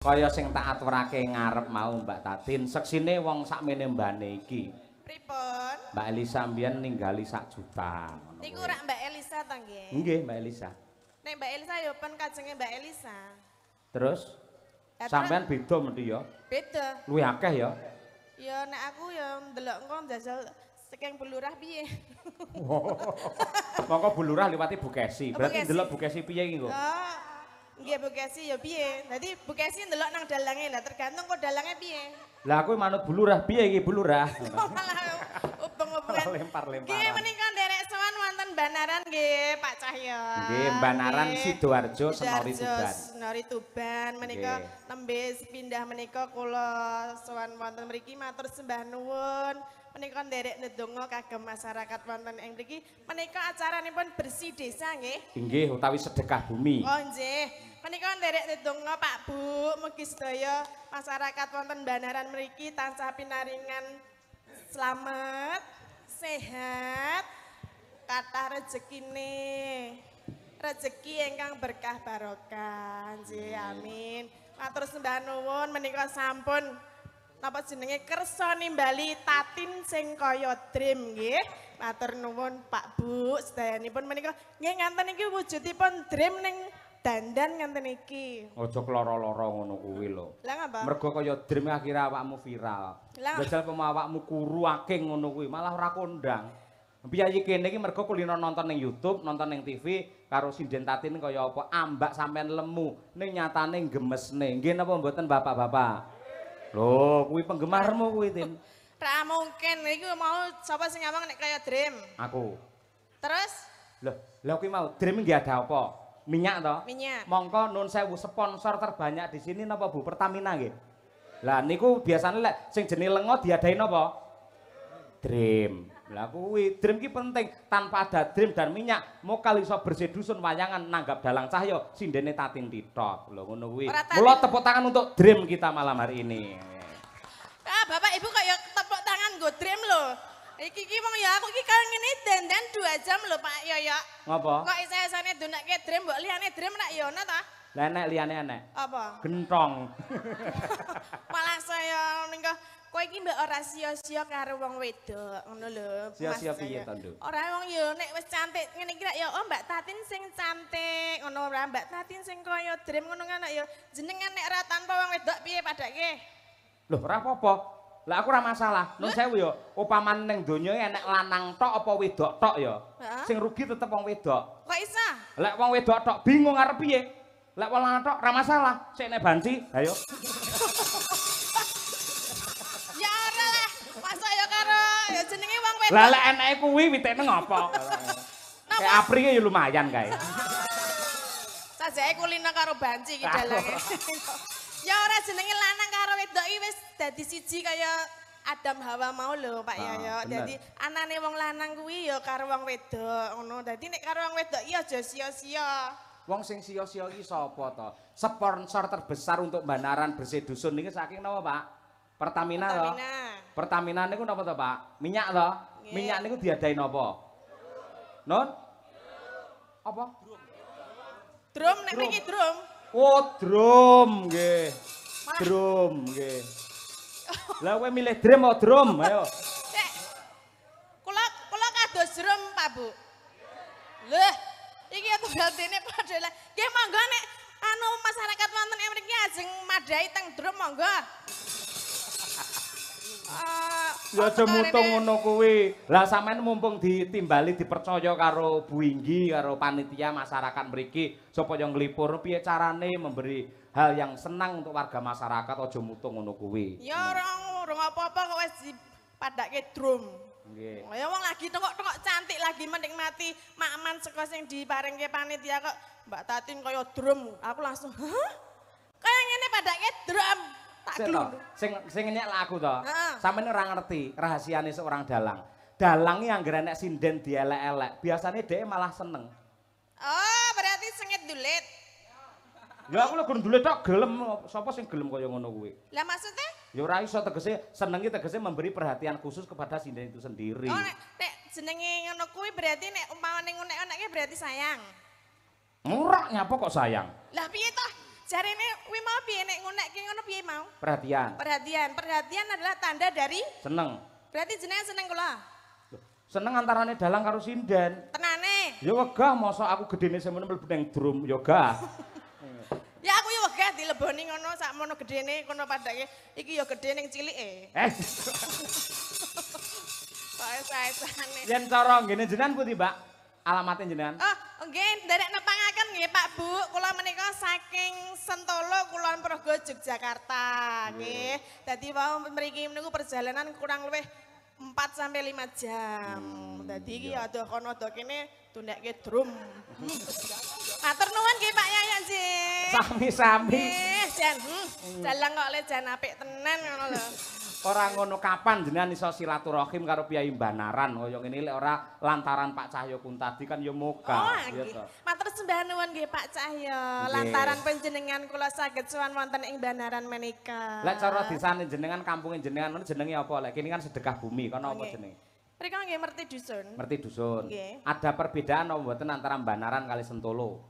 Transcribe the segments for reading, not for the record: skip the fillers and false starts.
Kaya sing tak aturake ngarep mau Mbak Tatin, seksine wong sakmene mbane iki. Pripun? Mbak Elisa mbiyen ninggali 1 juta. Niku rak Mbak Elisa to nggih? Nggih, Mbak Elisa. Nek Mbak Elisa ya pen kajenge Mbak Elisa. Terus sampean beda mesti ya? Beda. Luwih akeh ya? Ya nek aku ya ndelok engko jajal saking Bulurah piye. Mongko Bulurah liwati Bukesi. Berarti ndelok Bukesi piye iki kok? Oh, nggih Bukesi ya piye. Dadi Bukesi ndelok nang dalange lah tergantung kok dalange piye. Lah aku manut Bulurah piye iki Bulurah? Ubeng-ubengan. Lempar-lemparan. Nggih menika nderek sowan wonten Banaran nggih Pak Cahya. Nggih, Banaran Sidoarjo Senori Tuban. Senori Tuban menika nembe pindah menika kula sowan wonten mriki matur sembah nuwun. Menika nderek ndedonga kagem masyarakat wonten ing mriki. Menika acaranipun bersih desa nggih. Nggih, utawi sedekah bumi. Oh nggih. Menika nderek ndedonga Pak Bu, mugi sedaya masyarakat wonten Banaran mriki tansah pinaringan selamat, sehat, kathah rezekine. Rezeki ingkang berkah barokah. Nggih, amin. Matur sembah nuwun menika sampun napa jenenge kersa nimbali Tatin sing kaya dream nggih. Matur nuwun Pak Bu, sedayanipun menika nggih nganten iki wujudipun dream ning dandan nganten iki. Aja kloro-loro ngono kuwi lho. Lah ngapa? Mergo kaya dream akhire awakmu viral. Jajal awakmu kuru aking ngono kuwi malah ora kondang. Piyayi kene iki mergo kulino nonton ning YouTube, nonton ning TV karo Sinden Tatin kaya apa ambak sampean lemu ning nyatane gemesne. Nggih napa mboten Bapak-bapak? Lho, kuwi penggemarmu kuwi, Tin. Ra mungkin iku mau sapa sing ngomong nek kaya dream? Aku. Terus? Lah kuwi mau dream nggih ada apa? Minyak toh? Minyak. Mongko nun sewu sponsor terbanyak di sini napa Bu? Pertamina nggih. Lah niku biasane lek sing jenenge lenga diadain napa? Dream. Lah kuwi dream ki penting. Tanpa ada dream dan minyak, mokal iso bersih dusun wayangan nanggap dalang cahya sindene Tatin titok. Lho ngono kuwi. Mula tepuk tangan untuk dream kita malam hari ini. Ah, Bapak Ibu kaya tepuk tangan nggo dream lho. Iki mong ya aku iki kaya ngene dandan 2 jam lho Pak Yoyo. Ngapa? Kok isa-isane donake dream mbok liyane dream nek ya ono ta? Lah nek liyane enek. Apa? Gentong. Malah saya nika kowe iki mbok ora sia-sia karo wong wedok ngono lho. Sia-sia piye to, Nduk? Ora wong ya nek wis cantik ngene iki ya oh Mbak Tatin sing cantik ngono ora Mbak Tatin sing kaya dream ngono kan ya jenengan nek ora tanpa wong wedok piye padake? Loh ora apa-apa. Lah aku ora masalah. Nun sewu ya, upaman ning donya enek lanang tok apa wedok tok ya. Sing rugi tetep wong wedok. Kok isa? Lek wong wedok tok bingung arep piye? Lek wong lanang tok ora masalah. Sik nek banci, ayo. Ya ora lah. Masa ya karo ya jenenge wong wedok. Lah lek eneke kuwi witekne ngopo? Kayak apri ya lumayan kae. Sajake kulino karo banci iki dalange. Ya ora jenenge lanang karo wedok iki wis dadi siji kaya Adam Hawa mau lho Pak Yoyo. Dadi anane wong lanang kuwi ya karo wong wedok ngono. Dadi nek karo wong wedok iki aja sia-sia. Wong sing sia-sia iki sapa to? Sponsor terbesar untuk Banaran bersih dusun niki saking napa, Pak? Pertamina to? Pertamina niku napa to, Pak? Minyak to? Minyak niku diadain napa? Non? Apa? Drum nek mriki drum. Oh, drum nggih. Drum nggih. Lah kowe milih drum apa drum? Ayo. Cek. Kula kados drum, Pak Bu. Lho, iki ya tunggal dene padha lah. Nggih monggo nek anu masyarakat wonten mriki ajeng madhahi teng drum monggo. Ya aja mutung ngono kuwi. Lah sampean mumpung ditimbali dipercaya karo Bu Inggi karo panitia masyarakat mriki supaya nglipur piye carane memberi hal yang senang untuk warga masyarakat aja mutung ngono kuwi. Ya ora apa-apa kok wis dipadake drum. Nggih. Ya wong lagi tengok-tengok cantik lagi menikmati makman saka sing diparingke panitia kok Mbak Tatin kaya drum. Aku langsung, "Hah? Kaya ngene padake drum." Tak glundung. Sing nyek laku to. Sampeyan ora ngerti rahasiane seorang dalang. Dalang iki anggere nek sinden dielek-elek, biasane dhek malah seneng. Oh, berarti sengit dulit. Ya aku lek ndulit tok gelem, sapa sing gelem kaya ngono kuwi? Lah maksudnya? Ya ora iso tegese senengi tegese memberi perhatian khusus kepada sinden itu sendiri. Oh, nek jenenge ngono kuwi berarti nek umpamane ngonek-ngonekke berarti sayang. Murah nyapa kok sayang? Lah piye toh? Jarene kuwi mau piye nek ngunekke ngono piye mau? Perhatian. Perhatian adalah tanda dari Seneng. berarti jenengan seneng kula. Seneng antarane dalang karo sinden. Tenane. Ya wegah mosok aku gedene semono mlebu nang drum ya gah. Ya aku ya wegah dileboni ngono sakmono gedene kono padake iki ya gedhe ning cilike. Sae-saesane. Yen cara ngene jenengan pundi, Mbak? Alamate jenengan? Oh, nggih, nderek nepangaken nggih Pak Bu. Kula menika saking Sentolo Kulon Progo Yogyakarta nggih. Dadi wau mriki niku perjalanan kurang luwih 4 sampai 5 jam. Dadi iki ada kono ada kene tundekke drum. Matur nuwun nggih Pak Yayan nggih. Sami-sami. Nggih, jan. Dalang kok le jan apik tenan ngono lho. Ora ngono kapan jenengan iso silaturahim karo Piyai Banaran kaya ngene lek ora lantaran Pak Cahyo Kuntadi kan ya moga. Oh, nggih. Matur sembah nuwun nggih Pak Cahyo. Lantaran panjenengan kula saged sowan wonten ing Banaran menika. Lek cara desane jenengan kampungin jenengan jenenge apa? Lek kene kan sedekah bumi kono apa jenenge? Mriko nggih merti dusun. Merti dusun. Nggih. Ada perbedaan apa mboten antara Banaran kali Sentolo?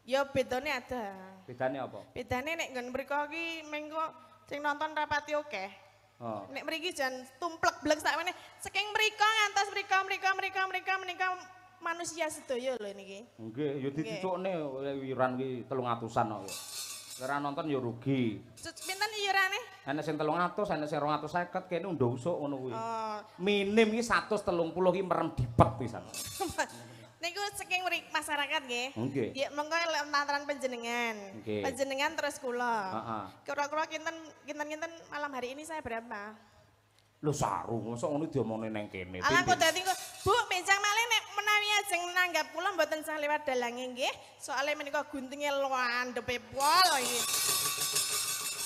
Ya bedane ada. Bedane apa? Bedane nek nggon mriko iki mengko sing nonton rapati akeh. Oh. Nek mriki jan tumplek blek sakmene saking mriko ngantos mriko menika manusia sedaya lho niki. Nggih, ya dicukne wiran ki 300-an kok. Ora nonton ya rugi. Pinten iurane? Ana sing 300, ana sing 250 kene undho usuk ngono kuwi. Oh. Minim iki 130 ki merem dipet pisan. Niku saking masyarakat nggih. Nggih. Ya monggo lantaran panjenengan. Nggih. Panjenengan terus kula. Heeh. Kira-kira kinten malam hari ini saya berapa? Lho saru, mosok ngono diomongne nang kene. Ala kok dadi Bu, benjang malih nek menawi ajeng nanggap kula mboten sah liwat dalange nggih. Soale menika guntinge landhepe pol iki.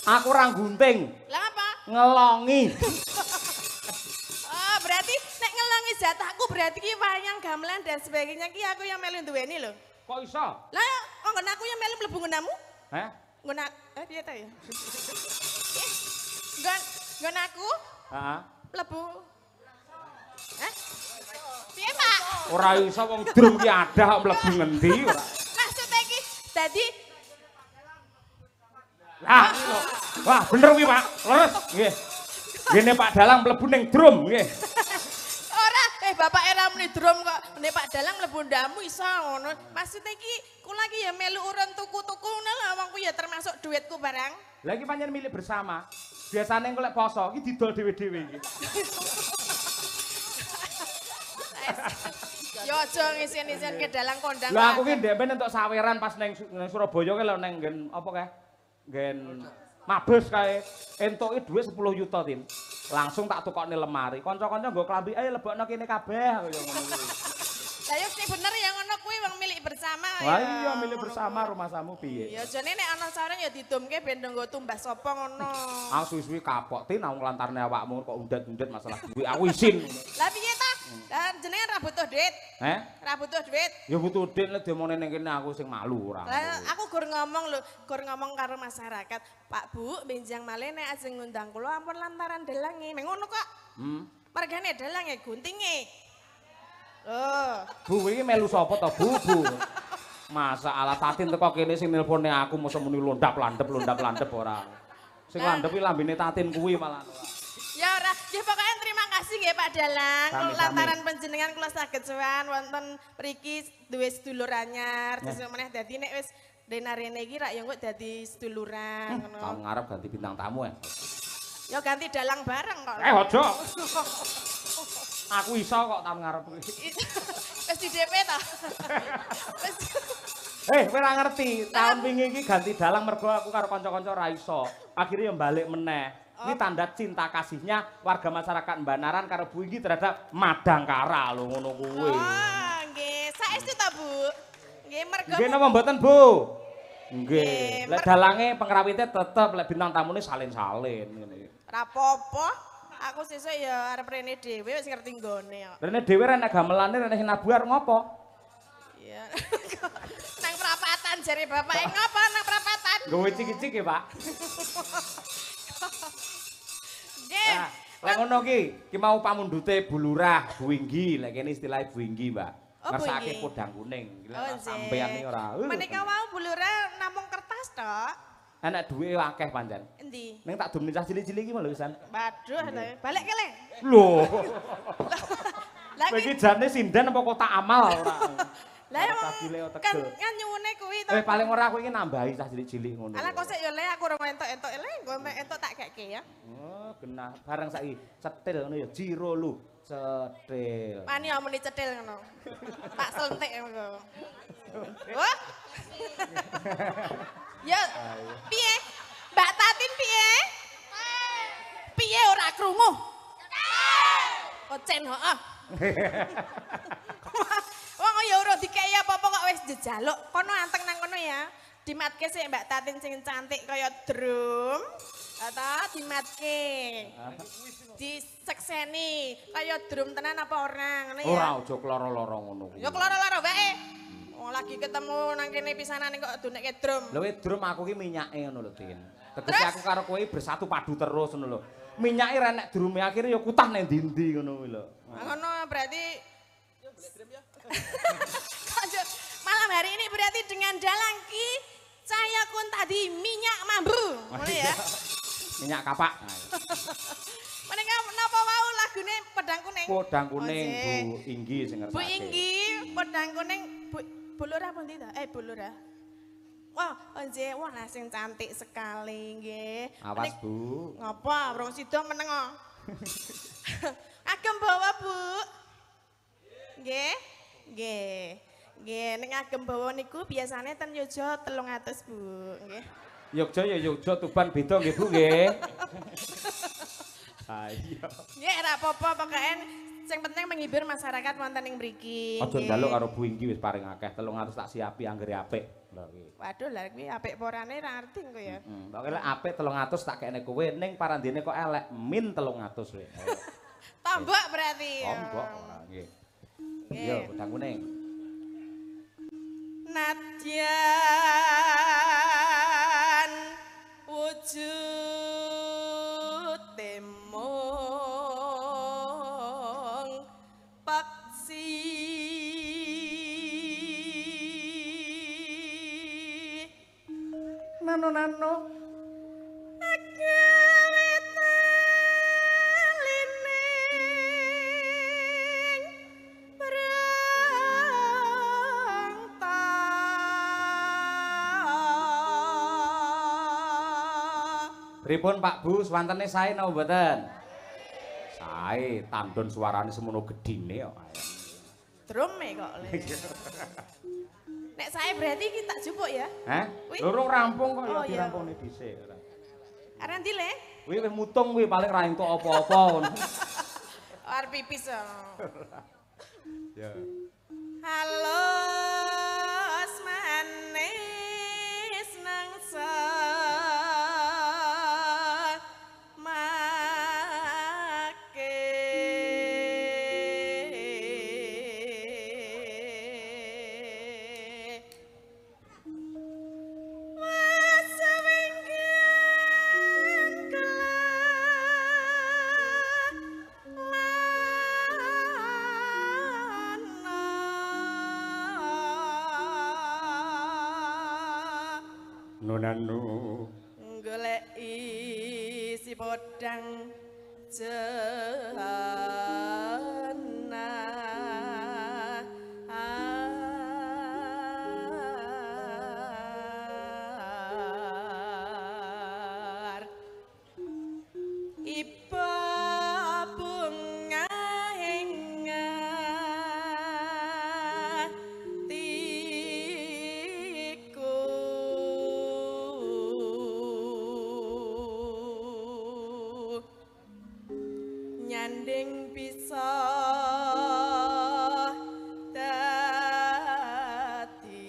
Aku ora gunting, Lah apa? ngelongi. Oh, berarti nek ngelangi jatahku berarti ki wayang gamelan dan sebagainya ki aku yang melu duweni lho. Kok iso? Lah kok nggon aku yang melu mlebu nggonamu? Heh? Nggon piye ta ya? Nggon aku Heeh. mlebu. Hah? Piye, Pak? Ora iso wong drum ki adah kok mlebu ngendi ora. Maksudnya ki dadi Lah, wah bener kuwi Pak. Leres nggih. Ngene Pak Dalang mlebu ning drum nggih. ora bapak era muni drum kok nek Pak Dalang mlebu ndamu iso ngono. Maksudnya ki kula ki ya melu urun tuku-tuku ngono lho wong ku ya termasuk duitku barang. Lah iki pancen milik bersama. Biasane engko lek poso iki didol dhewe-dhewe iki. Yo aja ngisen-ngisen ke dalang kondang. Lah aku ki ndek entuk saweran pas ning Surabaya ki lho ning nggen apa kae? Nggen Mabes kae entuke dhuwit 10 juta tin. Langsung tak tukokne lemari. Kanca-kanca nggo klambi ae lebokno kene kabeh kaya ngono kuwi. Lah yo sing bener ya ngono kuwi wong milik bersama ya. Wah iya milik bersama rumah samu piye? Ya jane nek ana saran ya didumke ben nggo tumbas sapa ngono. Aku suwi-suwi kapok tin aku lantarne awakmu kok undet-undet masalah duit. Aku isin. Lah piye ta? Lah jenengan ra butuh duit. Heh? Ra butuh duit. Ya butuh duit nek diomongne ning kene aku sing malu ora. Lah aku gur ngomong lho, gur ngomong karo masyarakat. Pak Bu, benjang malih nek ajeng ngundang kula ampun lantaran dalange. Meng ngono kok. Margane dalange guntinge. Oh. Bu iki melu sapa to, Bu? Masa ala Tatin teko kene sing nelpone aku mosok muni londap-landep ora. Sing landep iki lambene Tatin kuwi malah. Ya ora, nggih pokoke terima kasih nggih Pak Dalang. Sami-sami. Lantaran panjenengan kula saged sowan wonten mriki duwe sedulur anyar. Terus meneh dadi nek wis denarene iki rak ya engko dadi seduluran ngono. Tahun ngarep ganti bintang tamu ya. Ya ganti dalang bareng kok. Aja. Aku iso kok tahun ngarep kuwi. Wis di DP ta? Wis Kowe ora ngerti, tahun wingi iki ganti dalang mergo aku karo kanca-kanca ora iso. Akhirnya balik meneh. Ini tanda cinta kasihnya warga masyarakat Banaran karo Bu iki terhadap Madangkara lho ngono kuwi. Oh, nggih. Saestu ta, Bu? Nggih, mergo Nggih napa mboten, Bu? Nggih. Lek dalange pengrawite tetep lek bintang tamune salin-salin ngene. Ra apa-apa. Aku sesuk ya arep rene dhewe wis ngerti nggone kok. Rene dhewe rene gamelane rene sinabu arep ngopo? Iya. Nang perapatan jare bapake ngopo nang perapatan? Nggowe ciki-ciki ya, Pak. Nggih. Nah, lek ngono ki mau pamundhute Bu Lurah, Bu Winggi, lek kene istilahe Bu Winggi, Mbak. Oh, Bu Ngersake Winggi. podang kuning. Oh, Sampeyan iki ora. Menika wau bulure namung kertas tok. Enek duwe akeh pancen. Endi? Ning tak dumni cah cilik-cilik iki lho pisan. Waduh, balik ke le. Lho. Lah Kowe iki jane sinden apa kotak amal ora? Lah kan nyuwune kuwi to. Paling ora aku iki nambahi cah cilik-cilik ngono. Alah kok sik yo le aku ora entuk-entuk le, nggo entuk tak gekke ya. Oh, genah. Bareng saiki cetil ngono ya jiro lu. Cetil. Wani omoni cetil ngono. Tak selentik ngono. Wah. Ya, piye? Mbak Tatin piye? Piye ora krungu? Ocen heeh. Wong ya ora dikei apa-apa kok wis jejaluk. Kono anteng nang kono ya. Dimatke sik Mbak Tatin sing cantik kaya drum. Ta dimatke. Disekseni kaya drum tenan apa ora ngono ya. Ora aja kloro-loro ngono kuwi. Ya kloro-loro wae. Oh, lagi ketemu nang kene pisanan kok dunekke drum. Lho drum aku ki minyake ngono lho, Din. Tegese aku karo kowe bersatu padu terus ngono lho. Minyake ra nek drume akhire ya kutah ning ndi-ndi ngono kuwi lho. Ngono berarti malam hari ini berarti dengan Dalangki Cahya Kun tadi minyak mambu. Ngono ya. Minyak kapak. Menenga napa wau lagune Pedang Kuning? Pedang Kuning Bu Inggi sing ngersake. Bu Inggi, Pedang Kuning Bu Lurah pundi ta? Bu Lurah. Wah, nggih, wah sing cantik sekali nggih. Awas Bu. Ngapa? Wong sida meneng kok. Agem bawa Bu. Nggih. Nggih. Nggih, ning agem bawa niku biasane ten Yojo 300 Bu, nggih. Yogya ya Yogya Tuban beda nggih Bu nggih. Ha iya. Nggih, ora apa-apa pokoke sing penting menghibur masyarakat wonten ing mriki. Aja njaluk karo Bu Inggi wis paring akeh 300 tak siapi anggere apik. Lho iki. Waduh, lah kuwi apik apa orane ra ngerti engko ya. Pokoke lek apik 300 tak kene kowe ning parandene kok elek min 300 we. Tombok berarti. Tombok ora nggih. Iya, Pedang Kuning. Nadyan wujud temong paksi Nano Pripun Pak Bu, swantene sae napa mboten? Sae, tandon suarane semono gedine kok. drume kok le. Nek sae berarti iki tak jupuk ya? Hah? Lurung rampung kok ya Oh, iya. dirampungne dhisik ora. Arep ndi le? Kuwi wis mutung kuwi paling ra entuk apa-apa ngono. Arep pipis. Ya. Halus manis nangsa Nonanu goleki si podang jana iba bunga nyanding bisa dadi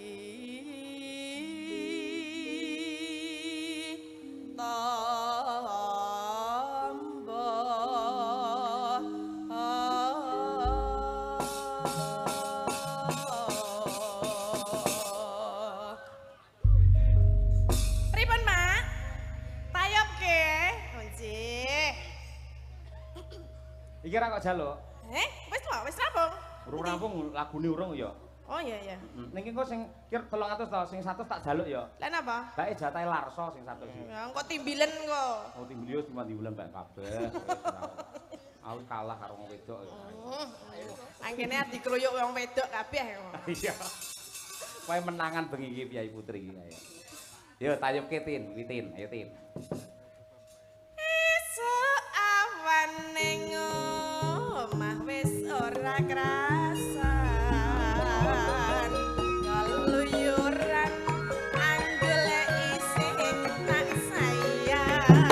pripun Mak? Tayop ke? Nggih. iki ra kok jaluk. Wis rampung. Urung rampung lagune urung ya. Oh iya iya. Niki engko sing kira 300 to, sing 100 tak jaluk ya. Lah napa? Bae jatahe Larso sing 100 iki. Ya engko timbilen kok. Oh timbul yo cuma diulang bae kabeh. Aku kalah karo wong wedok. Angkene dikeroyok wong wedok kabeh kok. Iya. Kowe menangan bengi iki Piai Putri iki ayo. Yo tayubke Tin, Witin, ayo Tin. Esuk awan ning omah wis ora krasan. Kaluyuran anggoleki sing tak sayang.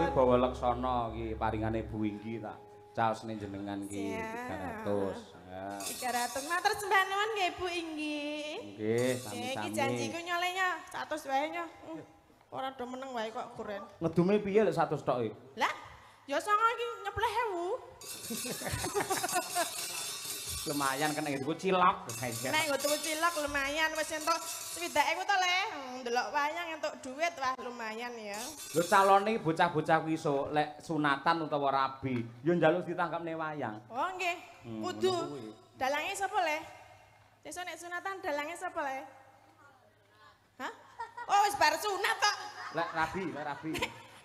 Wibawa Laksana iki paringane Bu Inggi tak caosne jenengan iki 300. 300. Matur sembah nuwun nggih Bu Inggi. Nggih, sami-sami. Iki janjiku nyolenya 100 wae nya. Ora do meneng wae kok kuren. Ngedume piye lek 100 tok iki? Lah, ya songo iki nyepleh 1000. Lumayan kena itu cilok. Nek nggo tuku cilok lumayan wis entuk 70.000 to Le. Ndelok wayang entuk duit wah lumayan ya. Lho calone bocah-bocah kuwi iso lek sunatan utawa rabi, yo njaluk ditangkapne wayang. Oh nggih. Kudu. Dalange sapa Le? Sesuk nek sunatan dalange sapa Le? Hah? Oh wis bar sunat kok. Lek rabi.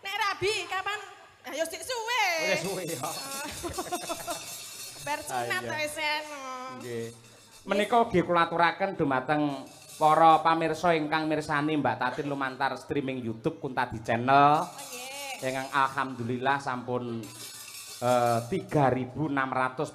Nek rabi kapan? Ya sik suwe. Wis suwe ya. Bar sunat to wis eno. Nggih. Menika ugi kula aturaken dumateng para pamirsa ingkang mirsani Mbak Tatin lumantar streaming YouTube Kuntadi Channel. Nggih. Ingkang alhamdulillah sampun 3.600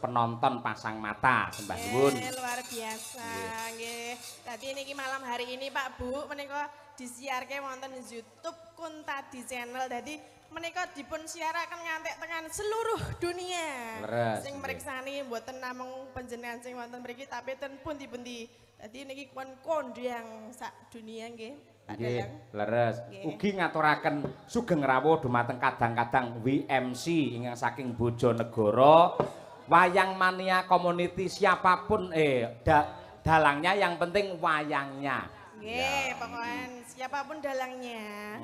penonton pasang mata sembah nuwun. Luar biasa nggih. Dadi niki malam hari ini Pak Bu menika disiarke wonten YouTube Kuntadi Channel. Dadi menika dipun siaraken ngantek tekan seluruh dunia. Leres. Sing mriksani mboten namung panjenengan sing wonten mriki tapi ten pundi-pundi. Dadi niki pun kondang sak dunia nggih. Nggih, leres. Ugi ngaturaken sugeng rawuh dumateng kadang-kadang WMC ingkang saking Bojonegoro. Wayang Mania Community siapapun dalangnya yang penting wayangnya. Nggih, pokoknya siapapun dalangnya,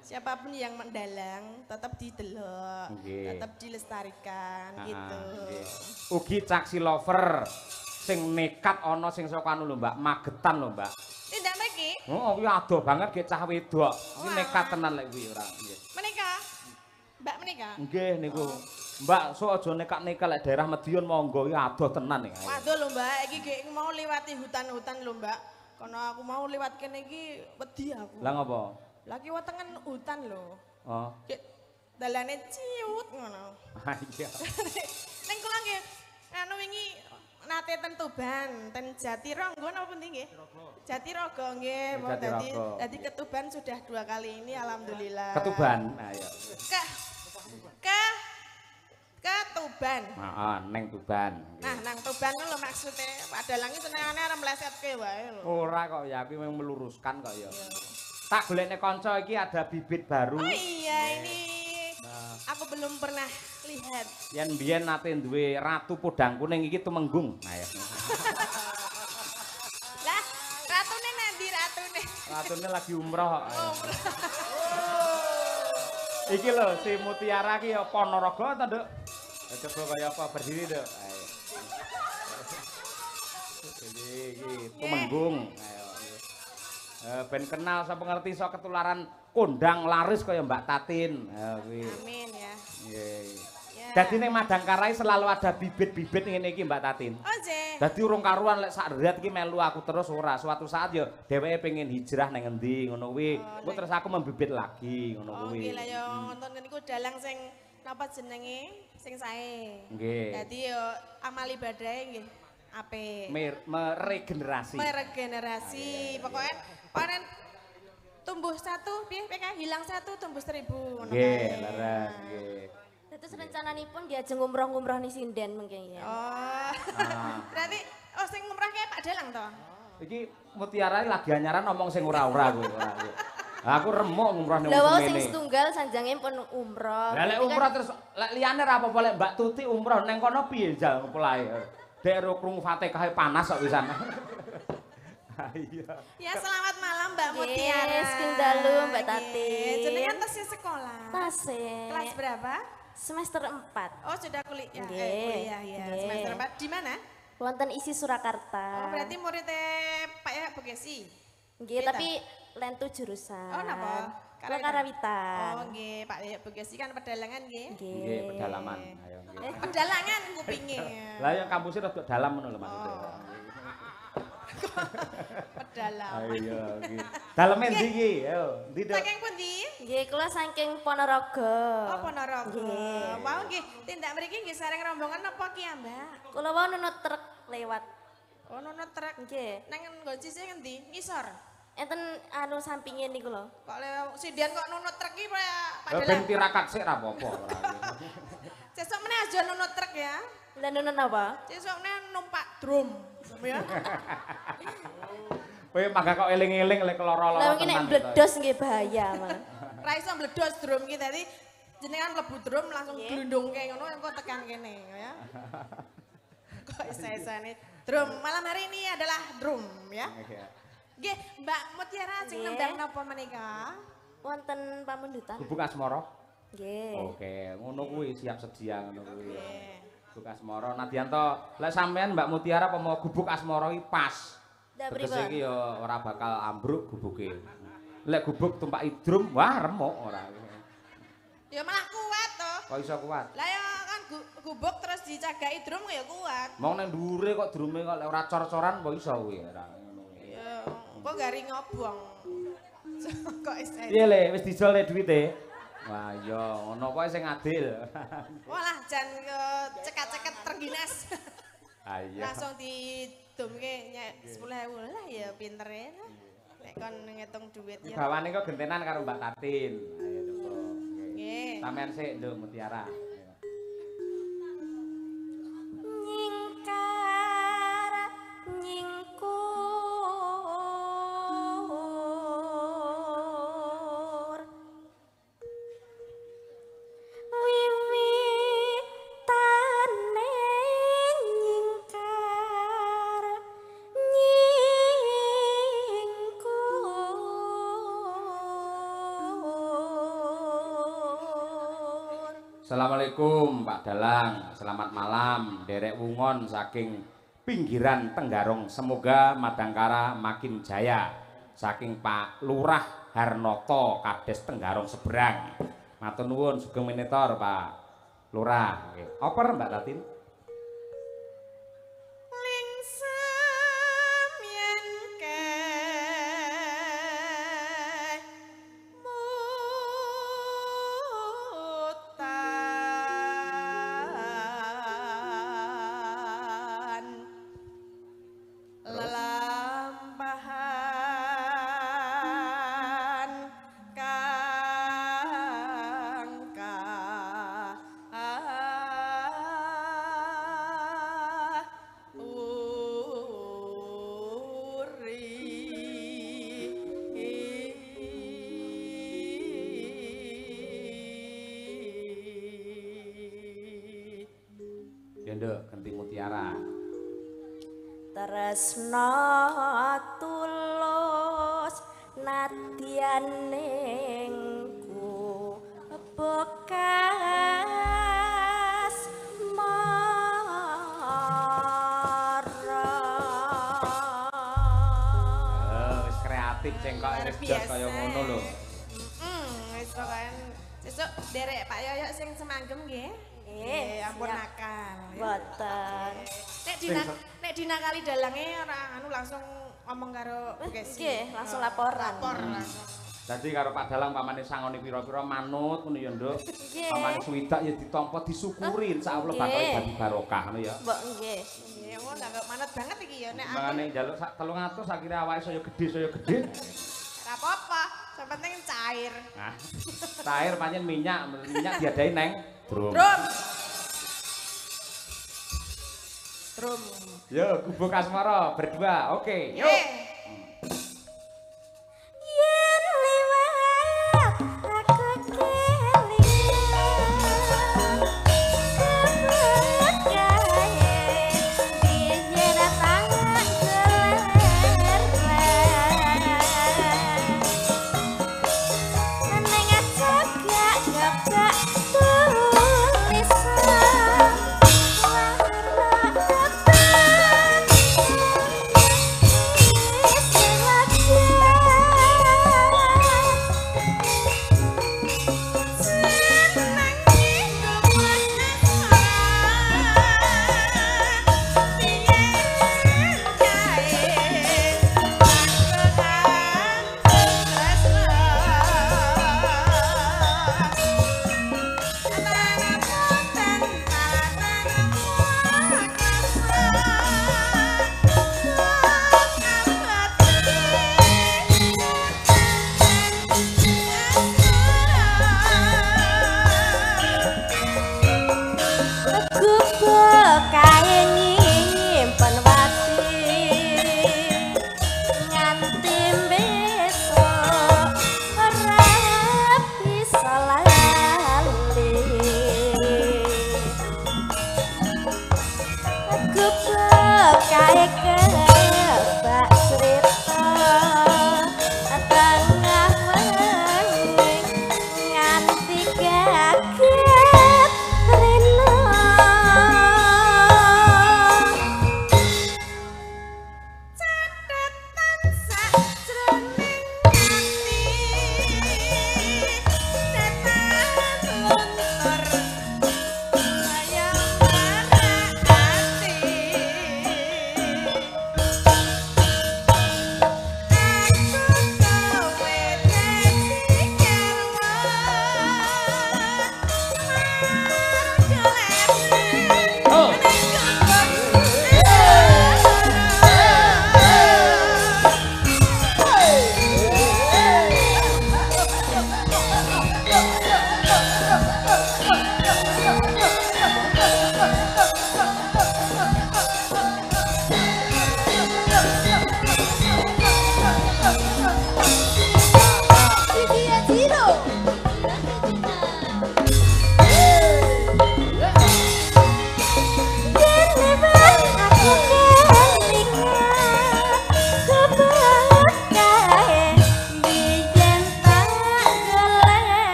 siapapun yang mendalang tetap didelok, tetap dilestarikan gitu. Ugi caksi lover sing nekat ana sing saka anu lho Mbak, Magetan lho Mbak. Tindak mriki? Oh, kuwi adoh banget ge cah wedok. Iki nekat tenan lek kuwi ora nggih. Menika? Mbak menika? Nggih niku. Mbak, sok aja nekat-nekat lek daerah Medion monggo iki adoh tenan iki. Waduh lho Mbak, iki ge mau liwati hutan-hutan lho Mbak. Karena aku mau lewat kene iki wedi aku. Lah ngopo? Lagi wetengen hutan lho. Oh. Dalane ciut ngono. Ah iya. Ning kula nggih anu wingi nate ten Tuban, ten Jatirogo napa pundi nggih? Jatirogo nggih. Dadi ketuban sudah 2 kali ini alhamdulillah. Ketuban. Nah ya. Ketuban. Heeh, neng Tuban. Nah, nang Tuban lho maksude padalange senengane arep mlesetke wae lho. Ora kok ya, aku memang meluruskan kok ya. Tak golekne kanca iki ada bibit baru. Oh iya, ini aku belum pernah lihat. Yen biyen nate duwe ratu podang kuning iki tumenggung. Nah ya. Lah, ratune nanti ratune? Ratune lagi umroh. Umroh. Iki lho si Mutiara ki ya Ponorogo ta, Nduk? Coba kaya apa berdiri, Nduk. Ayo. Iki tumenggung. Ayo. Ben kenal sapa ngerti iso ketularan kondang laris kaya Mbak Tatin. Kuwi. Amin ya. Nggih. Dadi ning Madangkarai selalu ada bibit-bibit ngene iki Mbak Tatin. Oh, nggih. Dadi urung karuan lek sak rehat iki melu aku terus ora. Suatu saat ya dheweke pengen hijrah nang endi ngono kuwi. Engko terus aku membibit lagi ngono kuwi. Oh, nggih lah ya wonten niku dalang sing napa jenenge? Sing sae. Nggih. Dadi yo amal ibadahe nggih apik. Meregenerasi. Meregenerasi. Pokoknya panen tumbuh 1 piye PK hilang 1 tumbuh 1000 ngono kae. Nggih, leres nggih. Terus rencananipun diajeng umroh-umroh nih sinden mungkin ya. Oh. Berarti sing ngumrahke Pak Dalang to? Iki Mutiara lagi anyaran ngomong sing ora-ora kuwi. Aku remuk ngumroh ning Lah ngene. sing setunggal sanjange pun umroh. Lah lek umroh terus lek liyane ra apa-apa lek Mbak Tuti umroh ning kono piye jal polahe. Dek ro krungu Fatihah panas kok pisan. Iya. Ya selamat malam Mbak Mutiara. Yes, king dalu Mbak Tati. Jenengan tasih sekolah. Tasih. Kelas berapa? Semester 4. Oh sudah kuliah. Nggih. Kuliah ya. Nggih. Semester 4 di mana? Wonten isi Surakarta. Oh berarti muridnya Pak ya Bugesi. Nggih, Beda? tapi lentu jurusan. Oh napa? Kula Karawitan. Oh nggih, Pak ya Bugesi kan pedalangan nggih. Nggih, pedalaman. Ayo nggih. Pedalangan kupinge. Lah yang kampusnya rada dalam ngono lho maksudnya. Pedalaman. Ayo nggih. Daleme ndi iki? Ayo, ndi Dok? Saking pundi? Nggih, kula saking Ponorogo. Oh Ponorogo. Nggih. Mau nggih tindak mriki nggih sareng rombongan apa ki ya, Mbak? Kula wau nunut truk lewat. Oh nono truk. Nggih. Nang nggon sisih ngendi? Ngisor. enten anu sampingnya niku lho. Kok sinden kok nunut truk iki Pak Ben Dalang. tirakat sik ra apa-apa. Sesuk meneh aja nunut truk ya. Lah nunun apa? Sesuk meneh numpak drum. Ya. Kowe mangga kok eling-eling lek lara-lara Lah mungkin nek bledos nggih bahaya, Mas. Ra iso mbledos drum ki dadi jenengan mlebu drum langsung glundungke ngono engko tekan kene ya. Kok isa-isane drum. Malam hari ini adalah drum ya. Nggih, Mbak Mutiara sing nembang napa menika? Wonten pamundutan. Gubuk asmara. Nggih. Oke, ngono kuwi siap sedia ngono kuwi. Gubuk asmara Nadianto, lek sampean Mbak Mutiara apa mau gubuk asmara iki pas. Dah Tegese pripun? iki ya ora bakal ambruk gubuke. Lek gubuk tumpak idrum, wah remuk ora. Ya malah kuat to. Kok iso kuat? Lah ya kan gubuk terus dicagaki drum ya kuat. Mau nang dhuwure kok drume kok lek ora cor-coran kok iso kuwi ora ngono. Ya kok garing ngobong. Kok isa. Piye le wis dijol le duwite? Wah iya ngono kok sing adil. Walah jan cekat-cekat terginas. Ayo. Langsung didumke 10.000 lah ya pinter ya. Nek kon ngitung duit ya. Gawane kok gentenan karo Mbak Tatin. Ayo Nduk. Nggih. Sampeyan sik Nduk Mutiara. Nyingkar nyingkur wiwitane nyingkar nyingkur. Assalamualaikum Pak Dalang, selamat malam. Derek Wungon saking pinggiran Tenggarong. Semoga Madangkara makin jaya. Saking Pak Lurah Harnoto Kades Tenggarong seberang. Matur nuwun sugeng minitor Pak Lurah. Nggih. Oper Mbak Tatin? Lingsem yen kemutan lelampahan Ya Nduk, Genting Mutiara. Tresna tulus nadyaningku bekas marah. Wis kreatif cengkok wis jos kaya ngono lho. Wis pokoke sesuk derek Pak Yoyo sing semanggem nggih. Nggih, Ampun siap. nakal. ya. Boten. Nek dinakali dalange ora anu langsung ngomong karo Bekesi. Nggih, langsung laporan. Lapor langsung. Dadi karo Pak Dalang pamane sangoni pira-pira manut ngono ya Nduk. Nggih. Pamane swidak ya ditampa disyukuri insyaallah bakal Nggih. dadi barokah ngono ya. Mbok nggih. Nggih, ngono lah kok manut banget iki ya nek aku Mangane njaluk sak 300 akhire awake saya gede. ora apa-apa. Yang penting cair. Nah. Cair pancen minyak diadai neng drum. Drum. Drum. Yo gubuk asmara berdua. Oke, yuk. Nggih. Yen liwat aku kelingan kebelet gawe yen tangan keler neng ajak gak tulisan warna depan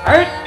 Hei.